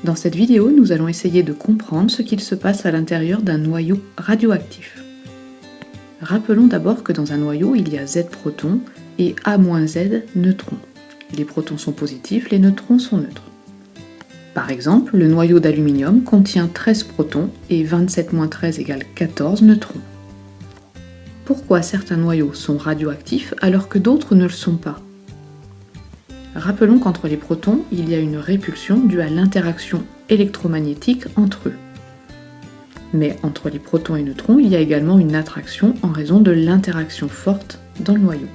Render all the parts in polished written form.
Dans cette vidéo, nous allons essayer de comprendre ce qu'il se passe à l'intérieur d'un noyau radioactif. Rappelons d'abord que dans un noyau, il y a Z protons et A-Z neutrons. Les protons sont positifs, les neutrons sont neutres. Par exemple, le noyau d'aluminium contient 13 protons et 27-13 égale 14 neutrons. Pourquoi certains noyaux sont radioactifs alors que d'autres ne le sont pas? Rappelons qu'entre les protons, il y a une répulsion due à l'interaction électromagnétique entre eux. Mais entre les protons et neutrons, il y a également une attraction en raison de l'interaction forte dans le noyau.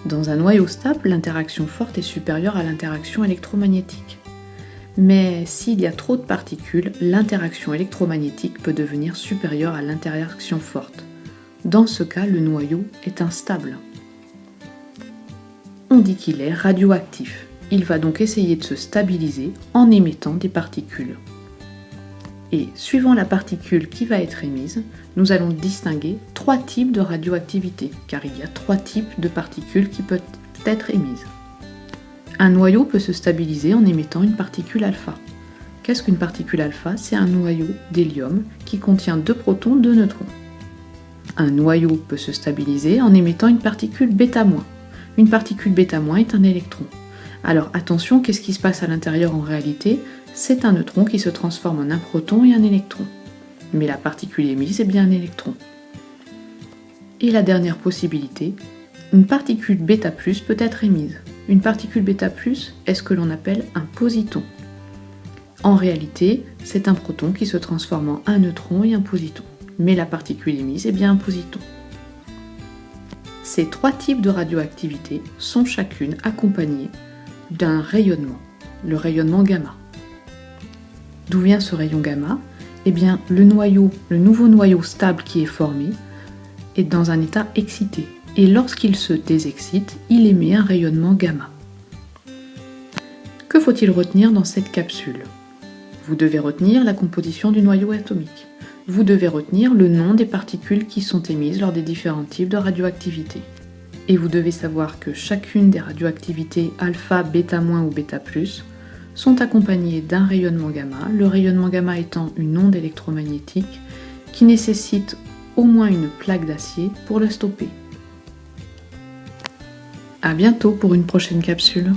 Dans un noyau stable, l'interaction forte est supérieure à l'interaction électromagnétique. Mais s'il y a trop de particules, l'interaction électromagnétique peut devenir supérieure à l'interaction forte. Dans ce cas, le noyau est instable. On dit qu'il est radioactif. Il va donc essayer de se stabiliser en émettant des particules. Et suivant la particule qui va être émise, nous allons distinguer 3 types de radioactivité, car il y a 3 types de particules qui peuvent être émises. Un noyau peut se stabiliser en émettant une particule alpha. Qu'est-ce qu'une particule alpha? C'est un noyau d'hélium qui contient 2 protons, 2 neutrons. Un noyau peut se stabiliser en émettant une particule bêta-. Une particule bêta- est un électron. Alors attention, qu'est-ce qui se passe à l'intérieur en réalité? C'est un neutron qui se transforme en un proton et un électron. Mais la particule émise est bien un électron. Et la dernière possibilité, une particule bêta+ peut être émise. Une particule bêta+, est ce que l'on appelle un positon. En réalité, c'est un proton qui se transforme en un neutron et un positon. Mais la particule émise est bien un positon. Ces 3 types de radioactivité sont chacune accompagnées d'un rayonnement, le rayonnement gamma. D'où vient ce rayon gamma? Eh bien, le nouveau noyau stable qui est formé est dans un état excité. Et lorsqu'il se désexcite, il émet un rayonnement gamma. Que faut-il retenir dans cette capsule? Vous devez retenir la composition du noyau atomique. Vous devez retenir le nom des particules qui sont émises lors des différents types de radioactivité. Et vous devez savoir que chacune des radioactivités alpha, bêta- ou bêta+ sont accompagnées d'un rayonnement gamma, le rayonnement gamma étant une onde électromagnétique qui nécessite au moins une plaque d'acier pour le stopper. À bientôt pour une prochaine capsule.